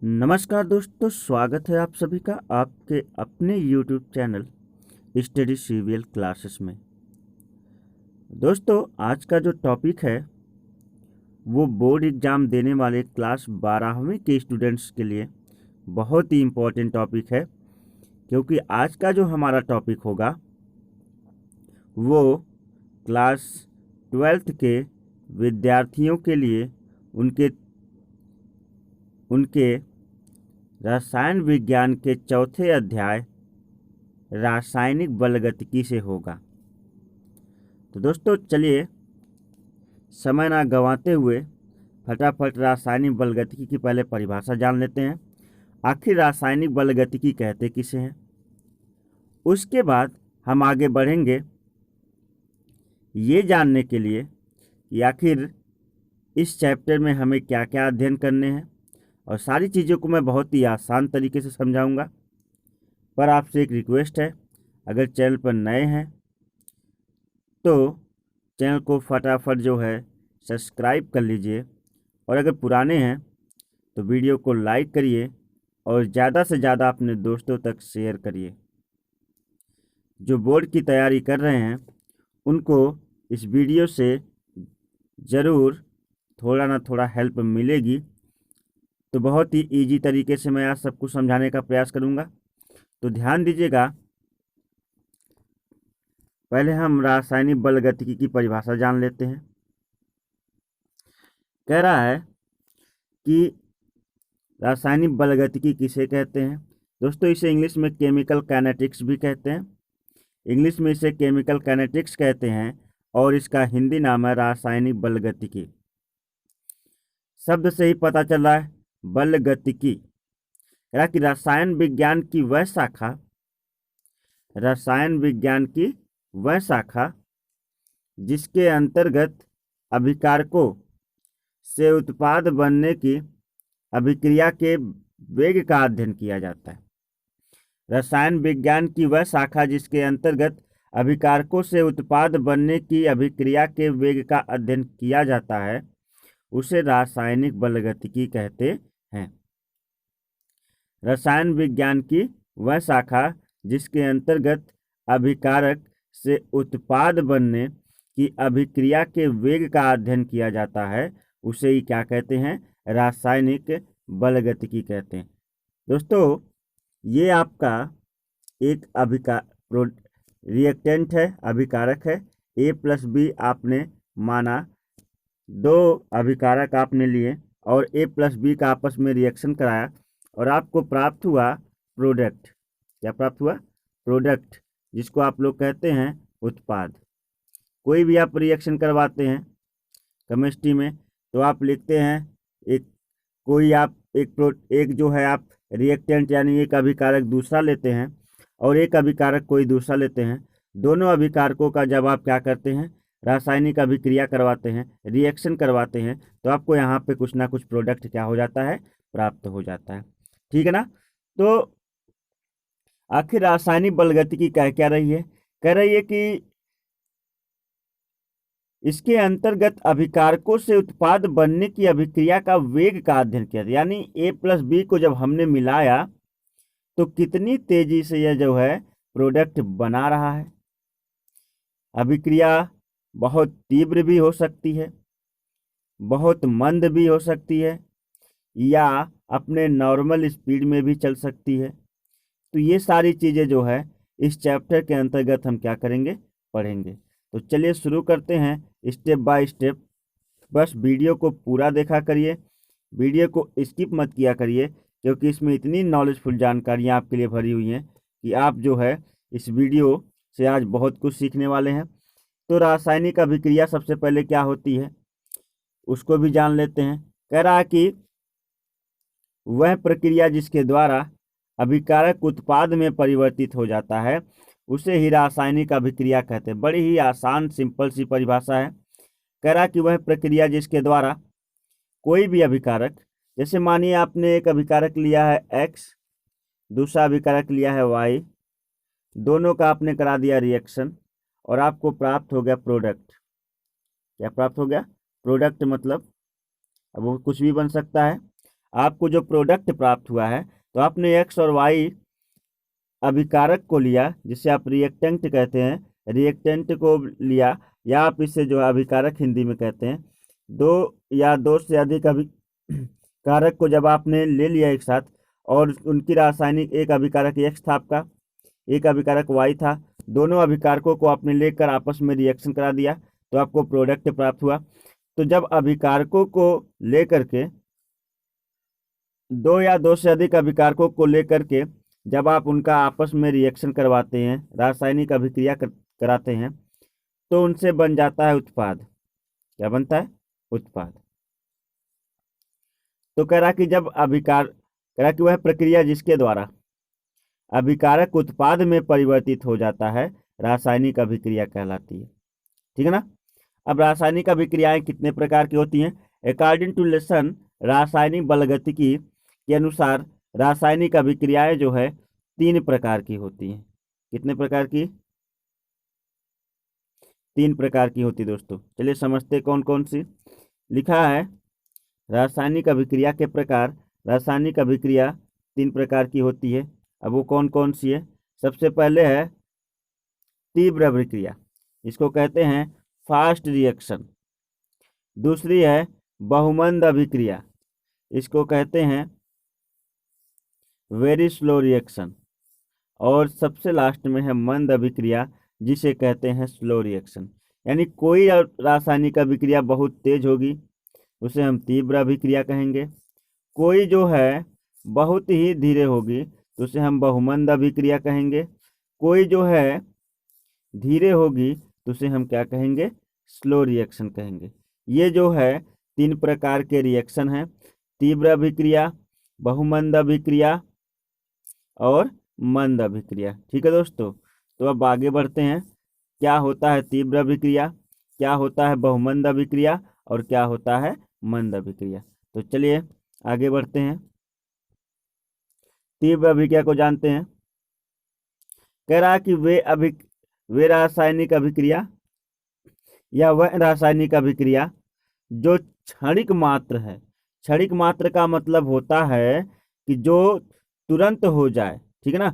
नमस्कार दोस्तों, स्वागत है आप सभी का आपके अपने YouTube channel study serial classes में। दोस्तों, आज का जो टॉपिक है वो बोर्ड एग्ज़ाम देने वाले क्लास 12वीं के स्टूडेंट्स के लिए बहुत ही इम्पोर्टेंट टॉपिक है, क्योंकि आज का जो हमारा टॉपिक होगा वो क्लास 12th के विद्यार्थियों के लिए उनके रसायन विज्ञान के चौथे अध्याय रासायनिक बलगतिकी से होगा। तो दोस्तों चलिए समय ना गंवाते हुए फटाफट रासायनिक बलगतिकी की पहले परिभाषा जान लेते हैं। आखिर रासायनिक बलगतिकी कहते किसे हैं, उसके बाद हम आगे बढ़ेंगे ये जानने के लिए कि आखिर इस चैप्टर में हमें क्या क्या अध्ययन करने हैं, और सारी चीज़ों को मैं बहुत ही आसान तरीके से समझाऊंगा। पर आपसे एक रिक्वेस्ट है, अगर चैनल पर नए हैं तो चैनल को फटाफट जो है सब्सक्राइब कर लीजिए, और अगर पुराने हैं तो वीडियो को लाइक करिए और ज़्यादा से ज़्यादा अपने दोस्तों तक शेयर करिए। जो बोर्ड की तैयारी कर रहे हैं उनको इस वीडियो से ज़रूर थोड़ा ना थोड़ा हेल्प मिलेगी। तो बहुत ही इजी तरीके से मैं आज सब कुछ समझाने का प्रयास करूंगा, तो ध्यान दीजिएगा। पहले हम रासायनिक बलगतिकी की परिभाषा जान लेते हैं। कह रहा है कि रासायनिक बलगतिकी किसे कहते हैं। दोस्तों, इसे इंग्लिश में केमिकल काइनेटिक्स भी कहते हैं। इंग्लिश में इसे केमिकल काइनेटिक्स कहते हैं और इसका हिंदी नाम है रासायनिक बलगतिकी। शब्द से ही पता चल रहा है बलगतिकी, कि रसायन विज्ञान की वह शाखा जिसके अंतर्गत अभिकारकों से उत्पाद बनने की अभिक्रिया के वेग का अध्ययन किया जाता है। रसायन विज्ञान की वह शाखा जिसके अंतर्गत अभिकारकों से उत्पाद बनने की अभिक्रिया के वेग का अध्ययन किया जाता है उसे रासायनिक बलगतिकी कहते हैं। रसायन विज्ञान की वह शाखा जिसके अंतर्गत अभिकारक से उत्पाद बनने की अभिक्रिया के वेग का अध्ययन किया जाता है उसे ही क्या कहते हैं, रासायनिक बलगतिकी कहते हैं। दोस्तों, ये आपका एक रिएक्टेंट है, अभिकारक है। A+B आपने माना, दो अभिकारक आपने लिए और A+B का आपस में रिएक्शन कराया और आपको प्राप्त हुआ प्रोडक्ट। क्या प्राप्त हुआ? प्रोडक्ट, जिसको आप लोग कहते हैं उत्पाद। कोई भी आप रिएक्शन करवाते हैं केमिस्ट्री में तो आप लिखते हैं एक जो है आप रिएक्टेंट यानी एक अभिकारक दूसरा लेते हैं और एक अभिकारक कोई दूसरा लेते हैं। दोनों अभिकारकों का जब आप क्या करते हैं, रासायनिक अभिक्रिया करवाते हैं, रिएक्शन करवाते हैं, तो आपको यहाँ पे कुछ ना कुछ प्रोडक्ट क्या हो जाता है, प्राप्त हो जाता है। ठीक है ना। तो आखिर रासायनिक बलगतिकी कह क्या रही है? कह रही है कि इसके अंतर्गत अभिकारकों से उत्पाद बनने की अभिक्रिया का वेग का अध्ययन किया, यानी A+B को जब हमने मिलाया तो कितनी तेजी से यह जो है प्रोडक्ट बना रहा है। अभिक्रिया बहुत तीव्र भी हो सकती है, बहुत मंद भी हो सकती है, या अपने नॉर्मल स्पीड में भी चल सकती है। तो ये सारी चीज़ें जो है इस चैप्टर के अंतर्गत हम क्या करेंगे, पढ़ेंगे। तो चलिए शुरू करते हैं स्टेप बाय स्टेप। बस वीडियो को पूरा देखा करिए, वीडियो को स्किप मत किया करिए, क्योंकि इसमें इतनी नॉलेजफुल जानकारियाँ आपके लिए भरी हुई हैं कि आप जो है इस वीडियो से आज बहुत कुछ सीखने वाले हैं। तो रासायनिक अभिक्रिया सबसे पहले क्या होती है उसको भी जान लेते हैं। कह रहा है कि वह प्रक्रिया जिसके द्वारा अभिकारक उत्पाद में परिवर्तित हो जाता है उसे ही रासायनिक अभिक्रिया कहते हैं। बड़ी ही आसान सिंपल सी परिभाषा है। कह रहा कि वह प्रक्रिया जिसके द्वारा कोई भी अभिकारक, जैसे मानिए आपने एक अभिकारक लिया है X, दूसरा अभिकारक लिया है Y, दोनों का आपने करा दिया रिएक्शन और आपको प्राप्त हो गया प्रोडक्ट। क्या प्राप्त हो गया? प्रोडक्ट मतलब अब वो कुछ भी बन सकता है। आपको जो प्रोडक्ट प्राप्त हुआ है, तो आपने एक्स और वाई अभिकारक को लिया, जिसे आप रिएक्टेंट कहते हैं, रिएक्टेंट को लिया, या आप इसे जो है अभिकारक हिंदी में कहते हैं। दो या दो से अधिक अभिकारक को जब आपने ले लिया एक साथ, और उनकी रासायनिक, एक अभिकारक एक्स था आपका, एक अभिकारक वाई था, दोनों अभिकारकों को आपने लेकर आपस में रिएक्शन करा दिया, तो आपको प्रोडक्ट प्राप्त हुआ। तो जब अभिकारकों को लेकर के, दो या दो से अधिक अभिकारकों को लेकर के जब आप उनका आपस में रिएक्शन करवाते हैं, रासायनिक अभिक्रिया कराते हैं, तो उनसे बन जाता है उत्पाद। क्या बनता है? उत्पाद। तो कह रहा कि जब कह रहा कि वह प्रक्रिया जिसके द्वारा अभिकारक उत्पाद में परिवर्तित हो जाता है, रासायनिक अभिक्रिया कहलाती है। ठीक है ना। अब रासायनिक अभिक्रियाएं कितने प्रकार की होती हैं? अकॉर्डिंग टू लेसन रासायनिक बलगतिकी के अनुसार रासायनिक अभिक्रियाएं जो है 3 प्रकार की होती हैं। कितने प्रकार की? 3 प्रकार की होती दोस्तों। चलिए समझते कौन कौन सी। लिखा है रासायनिक अभिक्रिया के प्रकार। रासायनिक अभिक्रिया 3 प्रकार की होती है। अब वो कौन कौन सी है? सबसे पहले है तीव्र अभिक्रिया, इसको कहते हैं फास्ट रिएक्शन। दूसरी है बहुमंद अभिक्रिया, इसको कहते हैं वेरी स्लो रिएक्शन। और सबसे लास्ट में है मंद अभिक्रिया, जिसे कहते हैं स्लो रिएक्शन। यानी कोई रासायनिक अभिक्रिया बहुत तेज होगी, उसे हम तीव्र अभिक्रिया कहेंगे। कोई जो है बहुत ही धीरे होगी, तो उसे हम बहुमंद अभिक्रिया कहेंगे। कोई जो है धीरे होगी, तो उसे हम क्या कहेंगे? स्लो रिएक्शन कहेंगे। ये जो है 3 प्रकार के रिएक्शन हैं, तीव्र अभिक्रिया, बहुमंद अभिक्रिया और मंद अभिक्रिया। ठीक है दोस्तों। तो अब आगे बढ़ते हैं। क्या होता है तीव्र अभिक्रिया, क्या होता है बहुमंद अभिक्रिया, और क्या होता है मंद अभिक्रिया। तो चलिए आगे बढ़ते हैं। तीव्र अभिक्रिया को जानते हैं। कह रहा कि वे रासायनिक अभिक्रिया या वह रासायनिक अभिक्रिया जो क्षणिक मात्र है। क्षणिक मात्र का मतलब होता है कि जो तुरंत हो जाए। ठीक है ना।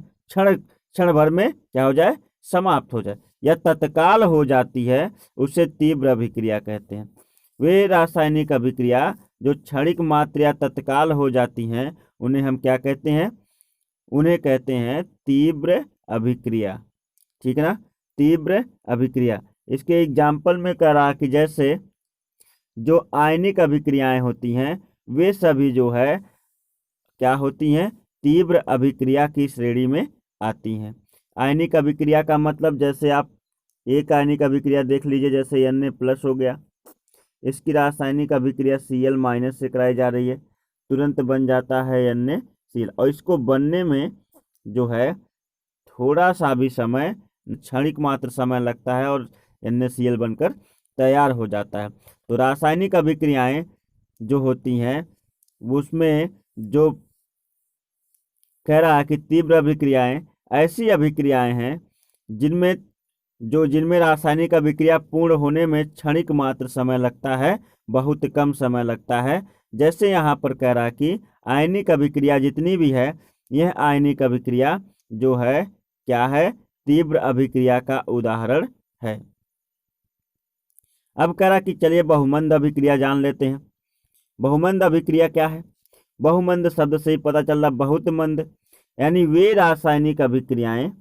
क्षण भर में क्या हो जाए? समाप्त हो जाए, या तत्काल हो जाती है, उसे तीव्र अभिक्रिया कहते हैं। वे रासायनिक अभिक्रिया जो क्षणिक मात्र या तत्काल हो जाती हैं, उन्हें हम क्या कहते हैं? उन्हें कहते हैं तीव्र अभिक्रिया। ठीक है ना। तीव्र अभिक्रिया। इसके एग्जाम्पल में कह रहा कि जैसे जो आयनिक अभिक्रियाएं होती हैं, वे सभी जो है क्या होती हैं? तीव्र अभिक्रिया की श्रेणी में आती हैं। आयनिक अभिक्रिया का मतलब, जैसे आप एक आयनिक अभिक्रिया देख लीजिए, जैसे Na+ हो गया, इसकी रासायनिक अभिक्रिया Cl- से कराई जा रही है, तुरंत बन जाता है NaCl। और इसको बनने में जो है थोड़ा सा भी समय, क्षणिक मात्र समय लगता है, और NaCl बनकर तैयार हो जाता है। तो रासायनिक अभिक्रियाएं जो होती हैं, उसमें जो कह रहा है कि तीव्र अभिक्रियाएं ऐसी अभिक्रियाएं हैं जिनमें रासायनिक अभिक्रिया पूर्ण होने में क्षणिक मात्र समय लगता है, बहुत कम समय लगता है। जैसे यहाँ पर कह रहा कि आयनिक अभिक्रिया जितनी भी है, यह आयनिक अभिक्रिया जो है क्या है? तीव्र अभिक्रिया का उदाहरण है। अब कह रहा कि चलिए बहुमंद अभिक्रिया जान लेते हैं। बहुमंद अभिक्रिया क्या है? बहुमंद शब्द से ही पता चल रहा, बहुत मंद। यानी वे रासायनिक अभिक्रियाएं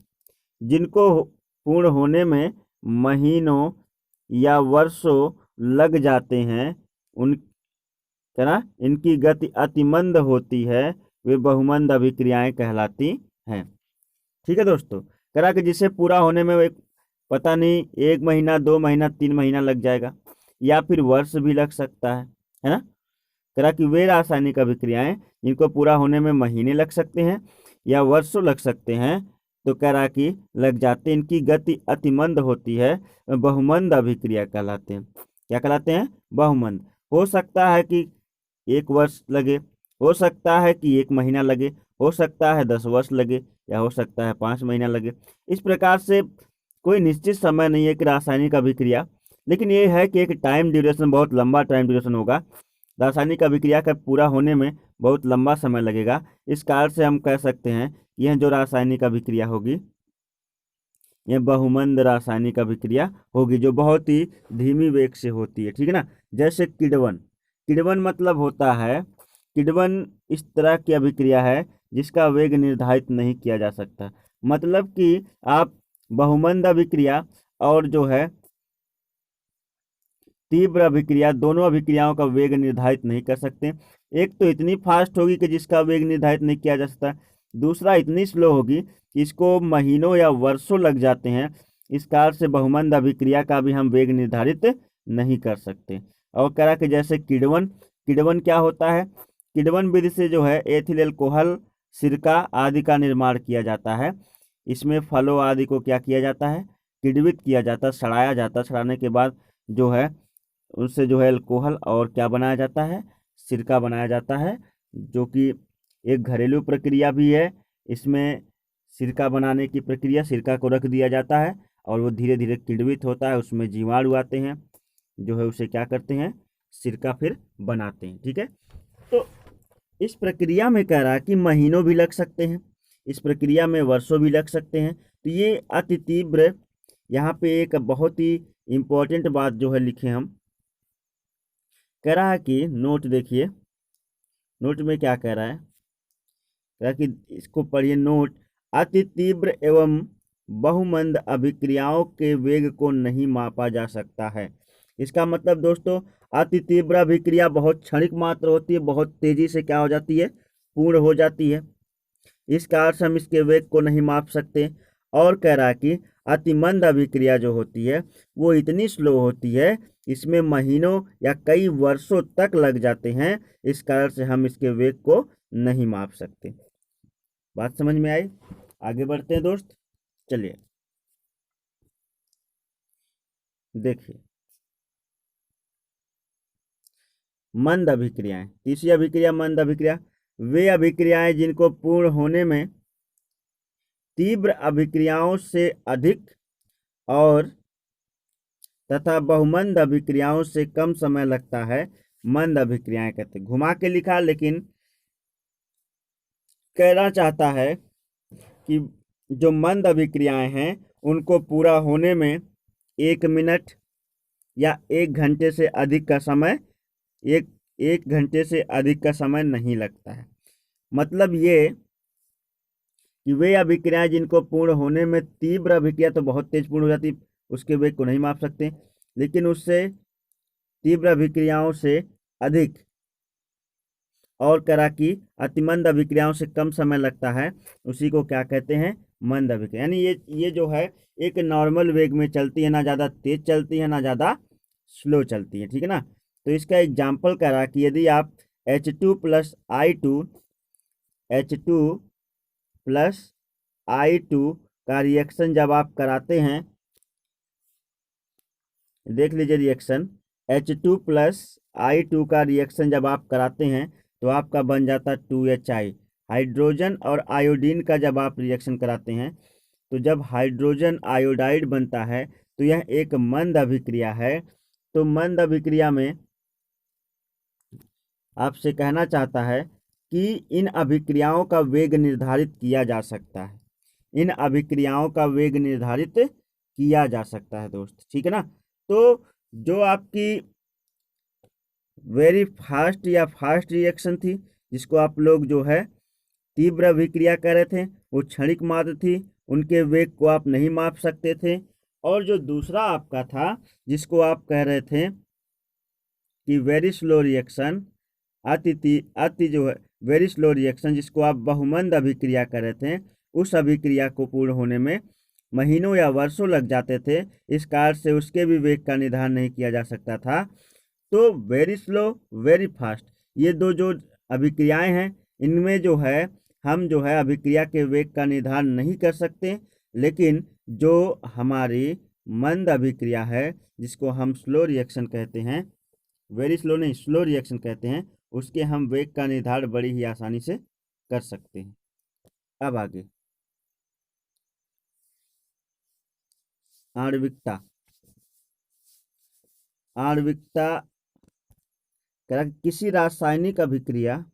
जिनको पूर्ण होने में महीनों या वर्षों लग जाते हैं, इनकी गति अति मंद होती है, वे बहुमंद अभिक्रियाएं कहलाती हैं। ठीक है दोस्तों। कह रहा कि जिसे पूरा होने में एक पता नहीं 1 महीना, 2 महीना, 3 महीना लग जाएगा, या फिर वर्ष भी लग सकता है ना। कह रहा कि वे रासायनिक अभिक्रियाएं जिनको पूरा होने में महीने लग सकते हैं या वर्षों लग सकते हैं, तो कह रहा कि लग जाते, इनकी गति अति मंद होती है, बहुमंद अभिक्रिया कहलाते हैं। क्या कहलाते हैं? बहुमंद। हो सकता है कि 1 वर्ष लगे, हो सकता है कि 1 महीना लगे, हो सकता है 10 वर्ष लगे, या हो सकता है 5 महीना लगे। इस प्रकार से कोई निश्चित समय नहीं है कि रासायनिक अभिक्रिया, लेकिन ये है कि एक टाइम ड्यूरेशन, बहुत लंबा टाइम ड्यूरेशन होगा, रासायनिक अभिक्रिया का पूरा होने में बहुत लंबा समय लगेगा। इस कारण से हम कह सकते हैं यह जो रासायनिक अभिक्रिया होगी यह बहुमंद रासायनिक अभिक्रिया होगी, जो बहुत ही धीमी वेग से होती है, ठीक है ना। जैसे किण्वन, किण्वन मतलब होता है, किण्वन इस तरह की अभिक्रिया है जिसका वेग निर्धारित नहीं किया जा सकता। मतलब कि आप बहुमंद अभिक्रिया और जो है तीव्र अभिक्रिया, दोनों अभिक्रियाओं का वेग निर्धारित नहीं कर सकते। एक तो इतनी फास्ट होगी कि जिसका वेग निर्धारित नहीं किया जा सकता, दूसरा इतनी स्लो होगी कि इसको महीनों या वर्षों लग जाते हैं। इस कारण से बहुमंद अभिक्रिया का भी हम वेग निर्धारित नहीं कर सकते। और कह रहा कि जैसे किण्वन, किण्वन क्या होता है, किण्वन विधि से जो है एथिल अल्कोहल, सिरका आदि का निर्माण किया जाता है। इसमें फलों आदि को क्या किया जाता है, किण्वित किया जाता है, सड़ाया जाता है। सड़ाने के बाद जो है उससे जो है अल्कोहल और क्या बनाया जाता है, सिरका बनाया जाता है, जो कि एक घरेलू प्रक्रिया भी है। इसमें सिरका बनाने की प्रक्रिया, सिरका को रख दिया जाता है और वो धीरे धीरे किण्वित होता है, उसमें जीवाणु आते हैं, जो है उसे क्या करते हैं, सिरका फिर बनाते हैं, ठीक है। तो इस प्रक्रिया में कह रहा है कि महीनों भी लग सकते हैं, इस प्रक्रिया में वर्षों भी लग सकते हैं। तो ये अति तीव्र, यहाँ पे एक बहुत ही इम्पोर्टेंट बात जो है लिखे हम, कह रहा है कि नोट देखिए, नोट में क्या कह रहा है, कह रहा है कि इसको पढ़िए नोट, अति तीव्र एवं बहुमंद अभिक्रियाओं के वेग को नहीं मापा जा सकता है। इसका मतलब दोस्तों, अति तीव्र अभिक्रिया बहुत क्षणिक मात्र होती है, बहुत तेजी से क्या हो जाती है, पूर्ण हो जाती है। इस कारण से हम इसके वेग को नहीं माप सकते। और कह रहा है कि अतिमंद अभिक्रिया जो होती है वो इतनी स्लो होती है, इसमें महीनों या कई वर्षों तक लग जाते हैं। इस कारण से हम इसके वेग को नहीं माप सकते। बात समझ में आई? आगे बढ़ते हैं दोस्त, चलिए देखिए मंद अभिक्रियाएं। तीसरी अभिक्रिया मंद अभिक्रिया, वे अभिक्रियाएं जिनको पूर्ण होने में तीव्र अभिक्रियाओं से अधिक और तथा बहुमंद अभिक्रियाओं से कम समय लगता है, मंद अभिक्रियाएं कहते हैं। घुमा के लिखा, लेकिन कहना चाहता है कि जो मंद अभिक्रियाएं हैं उनको पूरा होने में 1 मिनट या 1 घंटे से अधिक का समय, एक घंटे से अधिक का समय नहीं लगता है। मतलब ये कि वे अभिक्रियाएं जिनको पूर्ण होने में, तीव्र अभिक्रिया तो बहुत तेज पूर्ण हो जाती, उसके वेग को नहीं माप सकते, लेकिन उससे तीव्र अभिक्रियाओं से अधिक और करा कि अतिमंद अभिक्रियाओं से कम समय लगता है, उसी को क्या कहते हैं, मंद अभिक्रिया। यानी ये जो है एक नॉर्मल वेग में चलती है, ना ज़्यादा तेज चलती है ना ज़्यादा स्लो चलती है, ठीक है ना। तो इसका एग्जाम्पल करा कि यदि आप H2 plus I2 H2 plus I2 का रिएक्शन जब आप कराते हैं, देख लीजिए रिएक्शन, H2 प्लस I2 का रिएक्शन जब आप कराते हैं तो आपका बन जाता है 2HI। हाइड्रोजन और आयोडीन का जब आप रिएक्शन कराते हैं तो जब हाइड्रोजन आयोडाइड बनता है तो यह एक मंद अभिक्रिया है। तो मंद अभिक्रिया में आपसे कहना चाहता है कि इन अभिक्रियाओं का वेग निर्धारित किया जा सकता है, इन अभिक्रियाओं का वेग निर्धारित किया जा सकता है दोस्त, ठीक है ना। तो जो आपकी वेरी फास्ट या फास्ट रिएक्शन थी, जिसको आप लोग जो है तीव्र अभिक्रिया कह रहे थे, वो क्षणिक मात्र थी, उनके वेग को आप नहीं माप सकते थे। और जो दूसरा आपका था जिसको आप कह रहे थे कि वेरी स्लो रिएक्शन, अति जो है वेरी स्लो रिएक्शन, जिसको आप बहुमंद अभिक्रिया कर रहे थे, उस अभिक्रिया को पूर्ण होने में महीनों या वर्षों लग जाते थे। इस कारण से उसके भी वेग का निर्धारण नहीं किया जा सकता था। तो वेरी स्लो, वेरी फास्ट, ये दो जो अभिक्रियाएं हैं, इनमें जो है हम जो है अभिक्रिया के वेग का निर्धारण नहीं कर सकते। लेकिन जो हमारी मंद अभिक्रिया है, जिसको हम स्लो रिएक्शन कहते हैं, वेरी स्लो नहीं स्लो रिएक्शन कहते हैं, उसके हम वेग का निर्धारण बड़ी ही आसानी से कर सकते हैं। अब आगे आणविकता, आणविकता कह रहा कि किसी रासायनिक अभिक्रिया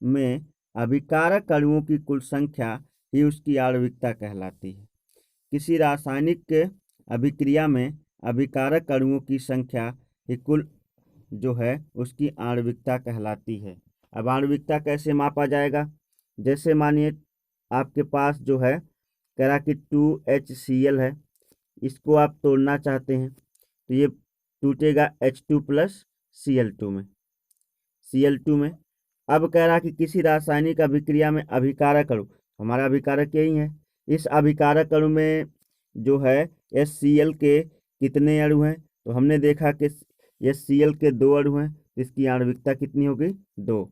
में अभिकारक अणुओं की कुल संख्या ही उसकी आणविकता कहलाती है। किसी रासायनिक अभिक्रिया में अभिकारक अणुओं की संख्या ही कुल जो है उसकी आणविकता कहलाती है। अब आणविकता कैसे मापा जाएगा? जैसे मानिए आपके पास जो है कह रहा कि 2HCl है, इसको आप तोड़ना चाहते हैं तो ये टूटेगा H2+Cl2 में। अब कह रहा कि किसी रासायनिक अभिक्रिया में अभिकारक अणु, हमारा अभिकारक यही है, इस अभिकारक अणु में जो है HCl के कितने अणु हैं? तो हमने देखा कि HCl के 2 अणु हैं, इसकी आणविकता कितनी होगी? 2।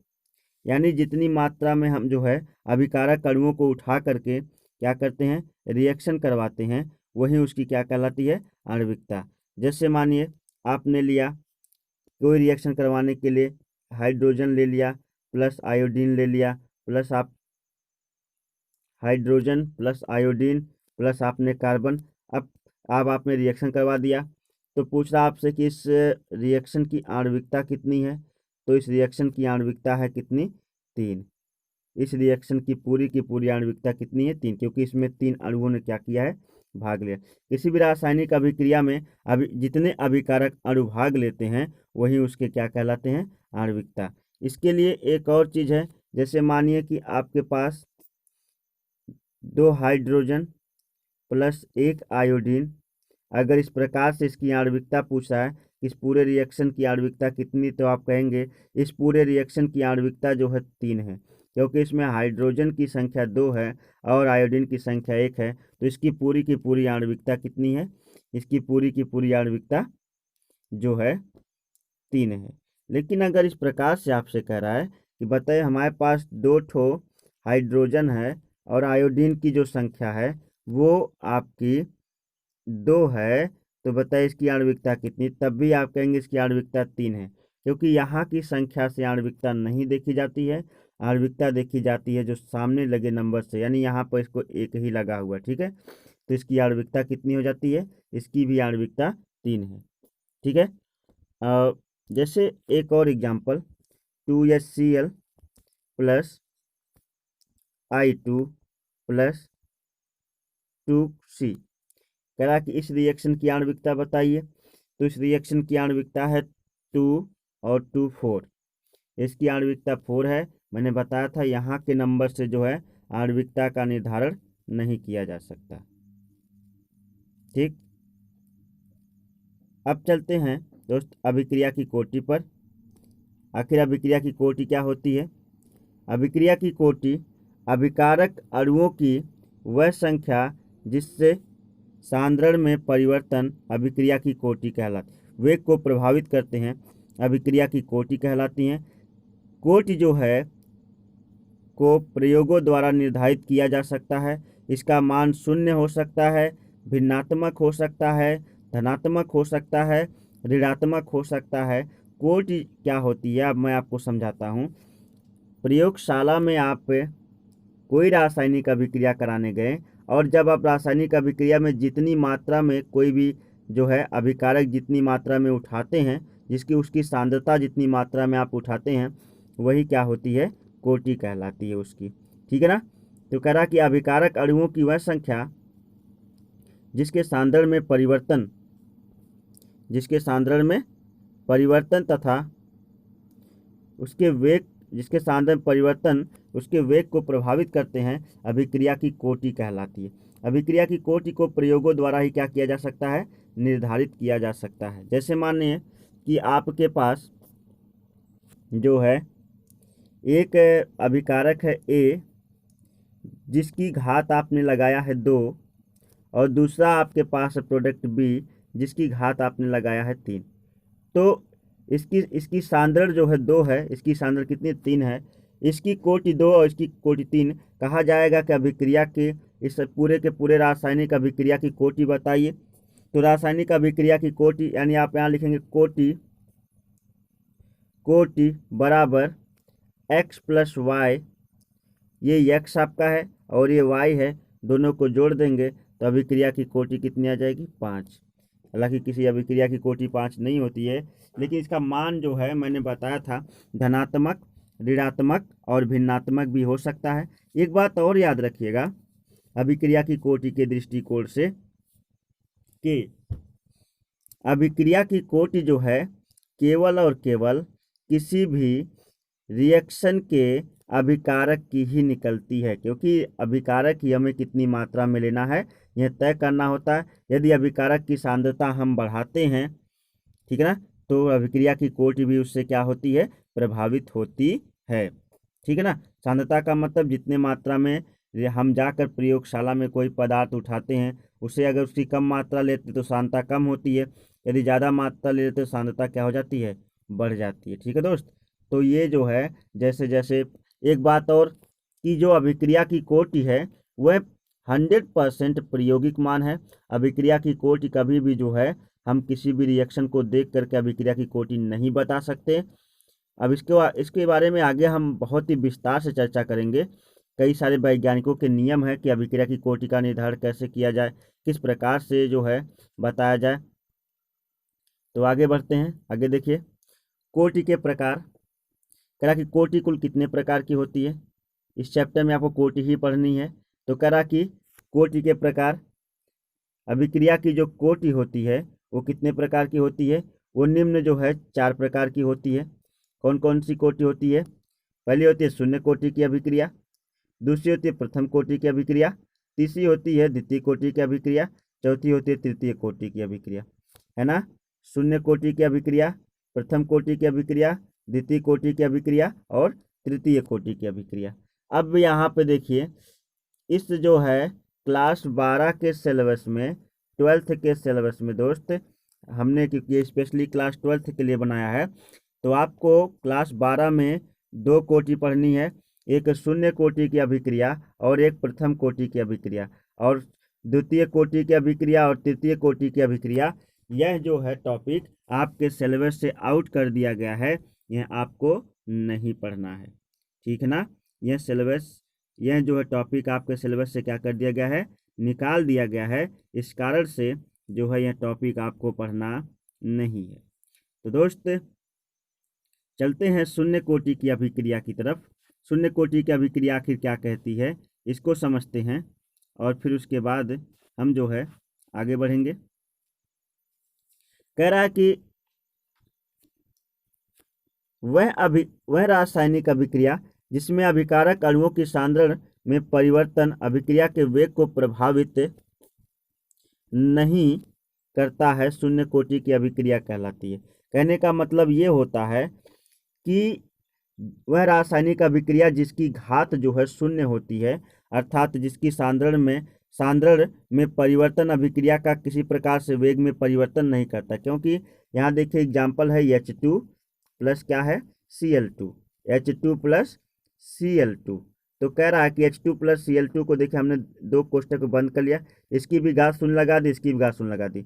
यानी जितनी मात्रा में हम जो है अभिकारक अणुओं को उठा करके क्या करते हैं, रिएक्शन करवाते हैं, वही उसकी क्या कहलाती है? आणविकता। जैसे मानिए आपने लिया कोई रिएक्शन करवाने के लिए हाइड्रोजन ले लिया प्लस आयोडीन ले लिया, प्लस आप हाइड्रोजन प्लस आयोडीन प्लस आपने कार्बन, अब आपने रिएक्शन करवा दिया, तो पूछ रहा आपसे कि इस रिएक्शन की आणविकता कितनी है? तो इस रिएक्शन की आणविकता है कितनी? 3। इस रिएक्शन की पूरी आणविकता कितनी है? 3, क्योंकि इसमें 3 अणुओं ने क्या किया है? भाग लिया। किसी भी रासायनिक अभिक्रिया में जितने अभिकारक अणु भाग लेते हैं वही उसके क्या कहलाते हैं? आणविकता। इसके लिए एक और चीज़ है, जैसे मानिए कि आपके पास 2 हाइड्रोजन प्लस 1 आयोडीन, अगर इस प्रकार से इसकी आणविकता पूछ रहा है, इस पूरे रिएक्शन की आणविकता कितनी, तो आप कहेंगे इस पूरे रिएक्शन की आणविकता जो है 3 है, क्योंकि इसमें हाइड्रोजन की संख्या 2 है और आयोडीन की संख्या 1 है, तो इसकी पूरी आणविकता कितनी है? इसकी पूरी आणविकता जो है 3 है। लेकिन अगर इस प्रकार से आपसे कह रहा है कि बताइए हमारे पास 2 ठो हाइड्रोजन है और आयोडीन की जो संख्या है वो आपकी 2 है, तो बताइए इसकी आणविकता कितनी? तब भी आप कहेंगे इसकी आणविकता 3 है, क्योंकि यहाँ की संख्या से आणविकता नहीं देखी जाती है, आणविकता देखी जाती है जो सामने लगे नंबर से, यानी यहाँ पर इसको 1 ही लगा हुआ है, ठीक है, तो इसकी आणविकता कितनी हो जाती है? इसकी भी आणविकता 3 है, ठीक है। जैसे एक और example 2HCl plus I2 plus 2C, कह रहा कि इस रिएक्शन की आणविकता बताइए, तो इस रिएक्शन की आणविकता है 2 और 2 4, इसकी आणविकता 4 है। मैंने बताया था यहाँ के नंबर से जो है आणविकता का निर्धारण नहीं किया जा सकता, ठीक। अब चलते हैं दोस्त अभिक्रिया की कोटि पर। आखिर अभिक्रिया की कोटि क्या होती है? अभिक्रिया की कोटि अभिकारक अणुओं की वह संख्या जिससे सांद्रण में परिवर्तन अभिक्रिया की कोटि कहलाती है। वेग को प्रभावित करते हैं अभिक्रिया की कोटि कहलाती हैं। कोटि जो है को प्रयोगों द्वारा निर्धारित किया जा सकता है। इसका मान 0 हो सकता है, भिन्नात्मक हो सकता है, धनात्मक हो सकता है, ऋणात्मक हो सकता है। कोटि क्या होती है अब मैं आपको समझाता हूँ। प्रयोगशाला में आप कोई रासायनिक अभिक्रिया कराने गए और जब आप रासायनिक अभिक्रिया में जितनी मात्रा में कोई भी जो है अभिकारक जितनी मात्रा में उठाते हैं, जिसकी उसकी सांद्रता जितनी मात्रा में आप उठाते हैं, वही क्या होती है? कोटि कहलाती है उसकी, ठीक है ना। तो कह रहा कि अभिकारक अणुओं की वह संख्या जिसके सांद्रण में परिवर्तन तथा उसके वेग जिसके सांद्रण परिवर्तन उसके वेग को प्रभावित करते हैं अभिक्रिया की कोटि कहलाती है। अभिक्रिया की कोटि को प्रयोगों द्वारा ही क्या किया जा सकता है? निर्धारित किया जा सकता है। जैसे मानिए कि आपके पास जो है एक अभिकारक है A, जिसकी घात आपने लगाया है 2, और दूसरा आपके पास है प्रोडक्ट B, जिसकी घात आपने लगाया है 3। तो इसकी सांद्रण जो है 2 है, इसकी सांद्रण कितनी? 3 है। इसकी कोटि 2 और इसकी कोटि 3। कहा जाएगा कि अभिक्रिया के इस पूरे के पूरे रासायनिक अभिक्रिया की कोटि बताइए। तो रासायनिक अभिक्रिया की कोटि यानी आप यहाँ लिखेंगे कोटि बराबर x प्लस वाई, ये x आपका है और ये y है, दोनों को जोड़ देंगे तो अभिक्रिया की कोटि कितनी आ जाएगी? 5। हालांकि किसी अभिक्रिया की कोटि 5 नहीं होती है, लेकिन इसका मान जो है मैंने बताया था धनात्मक, ऋणात्मक और भिन्नात्मक भी हो सकता है। एक बात और याद रखिएगा अभिक्रिया की कोटि के दृष्टिकोण से कि अभिक्रिया की कोटि जो है केवल और केवल किसी भी रिएक्शन के अभिकारक की ही निकलती है, क्योंकि अभिकारक ही हमें कितनी मात्रा में लेना है यह तय करना होता है। यदि अभिकारक की सांद्रता हम बढ़ाते हैं, ठीक है ना, तो अभिक्रिया की कोटि भी उससे क्या होती है, प्रभावित होती है। ठीक है ना, सांद्रता का मतलब जितने मात्रा में हम जाकर प्रयोगशाला में कोई पदार्थ उठाते हैं उसे अगर उसकी कम मात्रा लेते तो सांद्रता कम होती है, यदि ज़्यादा मात्रा ले लेते तो सांद्रता क्या हो जाती है, बढ़ जाती है। ठीक है दोस्त, तो ये जो है जैसे जैसे एक बात और कि जो अभिक्रिया की कोटि है वह 100% प्रायोगिक मान है। अभिक्रिया की कोटि कभी भी जो है हम किसी भी रिएक्शन को देख करके अभिक्रिया की कोटि नहीं बता सकते। अब इसके बारे में आगे हम बहुत ही विस्तार से चर्चा करेंगे। कई सारे वैज्ञानिकों के नियम है कि अभिक्रिया की कोटि का निर्धारण कैसे किया जाए, किस प्रकार से जो है बताया जाए। तो आगे बढ़ते हैं। आगे देखिए कोटि के प्रकार, कह रहा कि कोटि कुल कितने प्रकार की होती है। इस चैप्टर में आपको कोटि ही पढ़नी है। तो कह रहा कि कोटि के प्रकार, अभिक्रिया की जो कोटि होती है वो कितने प्रकार की होती है, वो निम्न जो है 4 प्रकार की होती है। कौन कौन सी कोटि होती है, पहली होती है शून्य कोटि की अभिक्रिया, दूसरी होती है प्रथम कोटि की अभिक्रिया, तीसरी होती है द्वितीय कोटि की अभिक्रिया, चौथी होती है तृतीय कोटि की अभिक्रिया, है ना। शून्य कोटि की अभिक्रिया, प्रथम कोटि की अभिक्रिया, द्वितीय कोटि की अभिक्रिया और तृतीय कोटि की अभिक्रिया। अब यहाँ पे देखिए इस जो है क्लास 12 के सिलेबस में, 12th के सिलेबस में दोस्त हमने, क्योंकि स्पेशली क्लास 12th के लिए बनाया है, तो आपको क्लास 12 में 2 कोटि पढ़नी है, एक शून्य कोटि की अभिक्रिया और एक प्रथम कोटि की अभिक्रिया, और द्वितीय कोटि की अभिक्रिया और तृतीय कोटि की अभिक्रिया। यह जो है टॉपिक आपके सिलेबस से आउट कर दिया गया है, यह आपको नहीं पढ़ना है। ठीक है ना, यह सिलेबस, यह जो है टॉपिक आपके सिलेबस से क्या कर दिया गया है, निकाल दिया गया है। इस कारण से जो है यह टॉपिक आपको पढ़ना नहीं है। तो दोस्त चलते हैं शून्य कोटि की अभिक्रिया की तरफ। शून्य कोटि की अभिक्रिया आखिर क्या कहती है इसको समझते हैं और फिर उसके बाद हम जो है आगे बढ़ेंगे। कह रहा है कि वह रासायनिक अभिक्रिया जिसमें अभिकारक अणुओं की सांद्रण में परिवर्तन अभिक्रिया के वेग को प्रभावित नहीं करता है, शून्य कोटि की अभिक्रिया कहलाती है। कहने का मतलब ये होता है कि वह रासायनिक अभिक्रिया जिसकी घात जो है शून्य होती है, अर्थात जिसकी सांद्रण में परिवर्तन अभिक्रिया का किसी प्रकार से वेग में परिवर्तन नहीं करता। क्योंकि यहाँ देखिए एग्जाम्पल है H2 प्लस क्या है Cl2, H2 प्लस Cl2। तो कह रहा है कि H2 प्लस Cl2 को देखिए हमने 2 कोष्टक बंद कर लिया, इसकी भी घात शून्य लगा दी, इसकी भी घात शून्य लगा दी।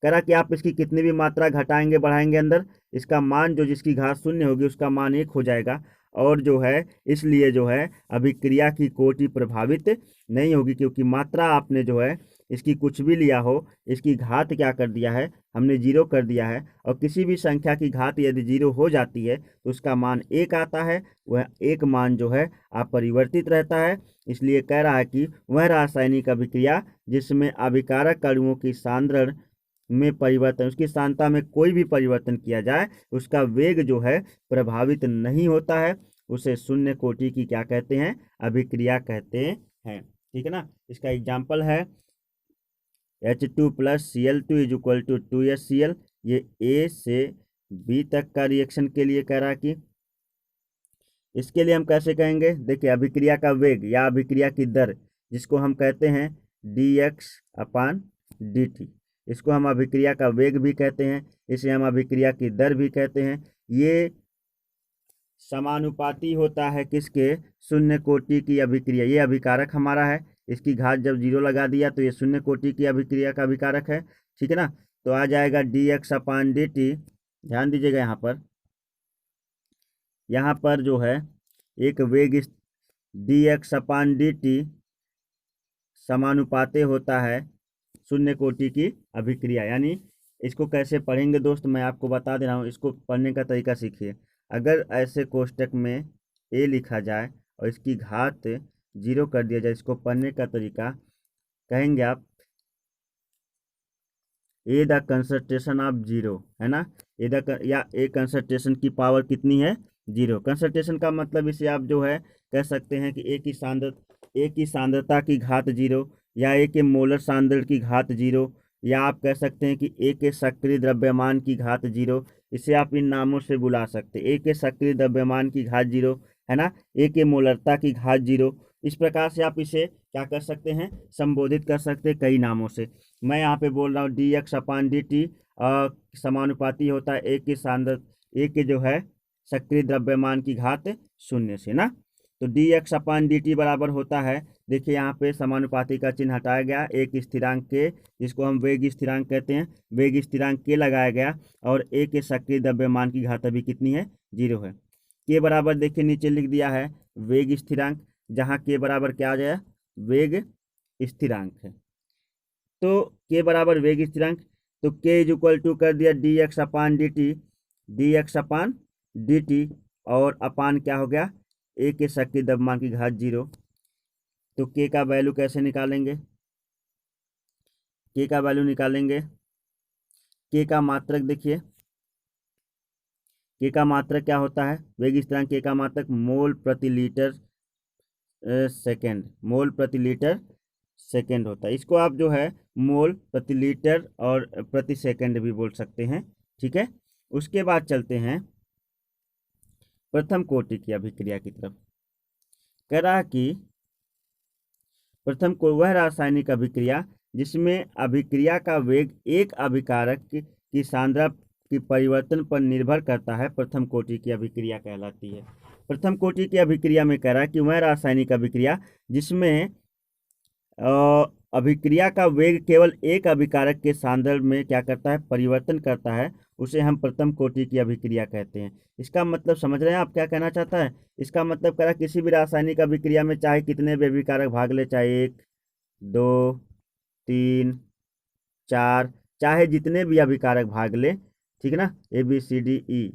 कह रहा कि आप इसकी कितनी भी मात्रा घटाएंगे बढ़ाएंगे अंदर, इसका मान जो जिसकी घात शून्य होगी उसका मान 1 हो जाएगा, और जो है इसलिए जो है अभिक्रिया की कोटि प्रभावित नहीं होगी, क्योंकि मात्रा आपने जो है इसकी कुछ भी लिया हो, इसकी घात क्या कर दिया है, हमने 0 कर दिया है। और किसी भी संख्या की घात यदि 0 हो जाती है तो उसका मान 1 आता है, वह एक मान जो है अपरिवर्तित रहता है। इसलिए कह रहा है कि वह रासायनिक अभिक्रिया जिसमें अभिकारक अणुओं की सांद्रण में परिवर्तन, उसकी सांद्रता में कोई भी परिवर्तन किया जाए उसका वेग जो है प्रभावित नहीं होता है, उसे शून्य कोटि की क्या कहते हैं, अभिक्रिया कहते हैं। ठीक है ना, इसका एग्जाम्पल है H2 plus Cl2 is equal to 2HCl। ये A से B तक का रिएक्शन के लिए कह रहा कि इसके लिए हम कैसे कहेंगे, देखिए अभिक्रिया का वेग या अभिक्रिया की दर जिसको हम कहते हैं dx/dt, इसको हम अभिक्रिया का वेग भी कहते हैं, इसे हम अभिक्रिया की दर भी कहते हैं। ये समानुपाती होता है किसके, शून्य कोटि की अभिक्रिया। ये अभिकारक हमारा है, इसकी घात जब 0 लगा दिया तो ये शून्य कोटि की अभिक्रिया का अभिकारक है। ठीक है ना, तो आ जाएगा dx/dt। ध्यान दीजिएगा यहाँ पर जो है एक वेग dx/dt समानुपाते होता है शून्य कोटि की अभिक्रिया, यानी इसको कैसे पढ़ेंगे दोस्त, मैं आपको बता दे रहा हूँ। इसको पढ़ने का तरीका सीखिए। अगर ऐसे कोष्टक में ए लिखा जाए और इसकी घात 0 कर दिया जाए, इसको पढ़ने का तरीका कहेंगे आप ए द कंसंट्रेशन ऑफ 0, है ना। या ए कंसंट्रेशन की पावर कितनी है, 0। कंसंट्रेशन का मतलब इसे आप जो है कह सकते हैं कि ए की सांद्रता की घात 0, या ए के मोलर सांद्रण की घात 0, या आप कह सकते हैं कि ए के सक्रिय द्रव्यमान की घात 0। इसे आप इन नामों से बुला सकते हैं। ए के सक्रिय द्रव्यमान की घात 0, है ना। ए के मोलरता की घात 0। इस प्रकार से आप इसे क्या कर सकते हैं, संबोधित कर सकते हैं कई नामों से। मैं यहाँ पे बोल रहा हूँ dx/dt समानुपाती होता है ए के जो है सक्रिय द्रव्यमान की घात 0 से ना। तो dx/dt बराबर होता है, देखिए यहाँ पे समानुपाती का चिन्ह हटाया गया, एक स्थिरांक के, जिसको हम वेग स्थिरांक कहते हैं, वेग स्थिरांक के लगाया गया, और ए के सक्रिय द्रव्यमान की घात अभी कितनी है, 0 है। के बराबर देखिए नीचे लिख दिया है वेग स्थिरांक, जहाँ के बराबर क्या आ जाए, वेग स्थिरांक है। तो के बराबर वेग स्थिरांक, तो के इज इक्वल टू कर दिया dx/dt, और अपान क्या हो गया, ए के सक्रिय द्रव्यमान की घात 0। तो के का वैल्यू कैसे निकालेंगे, के का वैल्यू निकालेंगे, के का मात्रक देखिए, के का मात्रक क्या होता है, वेग स्थिरांक के का मात्रक मोल प्रति लीटर सेकेंड, मोल प्रति लीटर सेकेंड होता है। इसको आप जो है मोल प्रति लीटर और प्रति सेकेंड भी बोल सकते हैं, ठीक है। उसके बाद चलते हैं प्रथम कोटि की अभिक्रिया की तरफ। कह रहा कि प्रथम को वह रासायनिक अभिक्रिया जिसमें अभिक्रिया का वेग एक अभिकारक की सांद्रता की परिवर्तन पर निर्भर करता है, प्रथम कोटि की अभिक्रिया कहलाती है। प्रथम कोटि की अभिक्रिया में कह रहा है कि वह रासायनिक अभिक्रिया जिसमें अभिक्रिया का वेग केवल एक अभिकारक के सांद्रण में क्या करता है, परिवर्तन करता है, उसे हम प्रथम कोटि की अभिक्रिया कहते हैं। इसका मतलब समझ रहे हैं आप क्या कहना चाहता है। इसका मतलब कह रहा किसी भी रासायनिक अभिक्रिया में चाहे कितने भी अभिकारक भाग ले, चाहे 1 2 3 4, चाहे जितने भी अभिकारक भाग ले, ठीक है ना, ABCDE,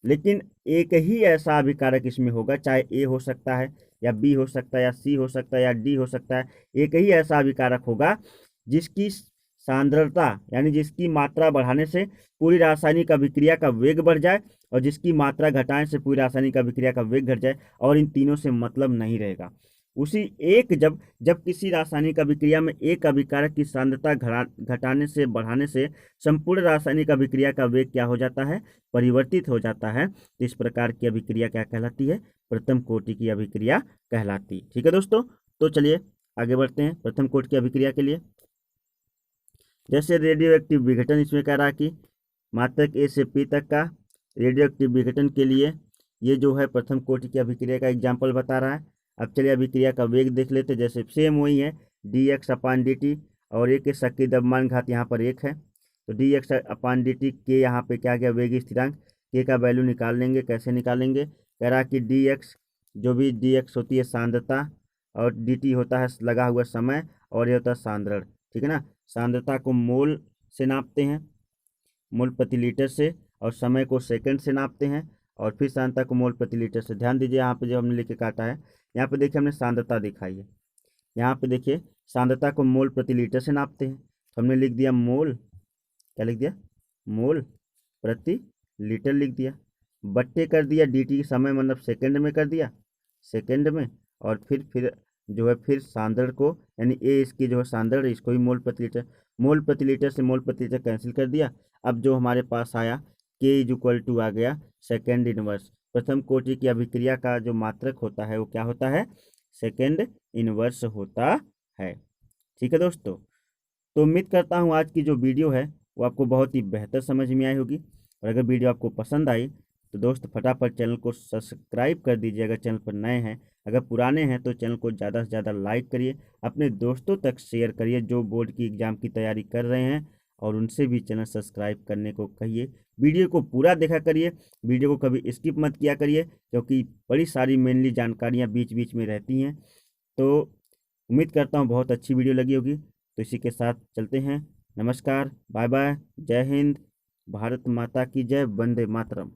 लेकिन एक ही ऐसा अभिकारक इसमें होगा, चाहे ए हो सकता है या बी हो सकता है या सी हो सकता है या डी हो सकता है, एक ही ऐसा अभिकारक होगा जिसकी सांद्रता यानी जिसकी मात्रा बढ़ाने से पूरी रासायनिक अभिक्रिया का वेग बढ़ जाए, और जिसकी मात्रा घटाने से पूरी रासायनिक अभिक्रिया का वेग घट जाए, और इन तीनों से मतलब नहीं रहेगा। उसी एक जब किसी रासायनिक अभिक्रिया में एक अभिकारक की सांद्रता घटाने से बढ़ाने से संपूर्ण रासायनिक अभिक्रिया का वेग क्या हो जाता है, परिवर्तित हो जाता है। तो इस प्रकार की अभिक्रिया क्या कहलाती है, प्रथम कोटि की अभिक्रिया कहलाती है। ठीक है दोस्तों, तो चलिए आगे बढ़ते हैं प्रथम कोटि की अभिक्रिया के लिए। जैसे रेडियो एक्टिव विघटन, इसमें कह रहा कि मात्रक ए से पी तक का रेडियो एक्टिव विघटन के लिए ये जो है प्रथम कोटि की अभिक्रिया का एग्जाम्पल बता रहा है। अब चलिए अभिक्रिया का वेग देख लेते हैं। जैसे सेम वही है dx/dt, और ए के सक्रिय द्रव्यमान घात यहाँ पर 1 है, तो dx/dt के यहाँ पे क्या गया, वेग स्थिरांक, के का वैल्यू निकाल लेंगे। कैसे निकालेंगे, कह रहा कि dx, जो भी dx होती है सांद्रता, और dt होता है लगा हुआ समय, और ये होता है सांद्रण, ठीक है ना। सांद्रता को मोल से नापते हैं, मोल प्रति लीटर से, और समय को सेकंड से नापते हैं, और फिर सांद्रता को मोल प्रति लीटर से। ध्यान दीजिए यहाँ पे जो हमने लिख के काटा है, यहाँ पे देखिए हमने सांद्रता दिखाई है, यहाँ पे देखिए सांद्रता को मोल प्रति लीटर से नापते हैं, तो हमने लिख दिया मोल, क्या लिख दिया, मोल प्रति लीटर लिख दिया, बट्टे कर दिया dt, समय मतलब सेकंड में कर दिया, सेकंड में, और फिर जो है फिर सांद्रण को, यानी ए इसकी जो है सांद्रण, इसको ही मोल प्रति लीटर, मोल प्रति लीटर से मोल प्रति लीटर कैंसिल कर दिया। अब जो हमारे पास आया के इज इक्वल टू आ गया सेकेंड इनवर्स। प्रथम कोटि की अभिक्रिया का जो मात्रक होता है वो क्या होता है, सेकेंड इनवर्स होता है। ठीक है दोस्तों, तो उम्मीद करता हूँ आज की जो वीडियो है वो आपको बहुत ही बेहतर समझ में आई होगी, और अगर वीडियो आपको पसंद आई तो दोस्त फटाफट चैनल को सब्सक्राइब कर दीजिए अगर चैनल पर नए हैं। अगर पुराने हैं तो चैनल को ज़्यादा से ज़्यादा लाइक करिए, अपने दोस्तों तक शेयर करिए जो बोर्ड की एग्ज़ाम की तैयारी कर रहे हैं, और उनसे भी चैनल सब्सक्राइब करने को कहिए। वीडियो को पूरा देखा करिए, वीडियो को कभी स्किप मत किया करिए, क्योंकि बड़ी सारी मेनली जानकारियाँ बीच बीच में रहती हैं। तो उम्मीद करता हूँ बहुत अच्छी वीडियो लगी होगी। तो इसी के साथ चलते हैं, नमस्कार, बाय बाय, जय हिंद, भारत माता की जय, वंदे मातरम।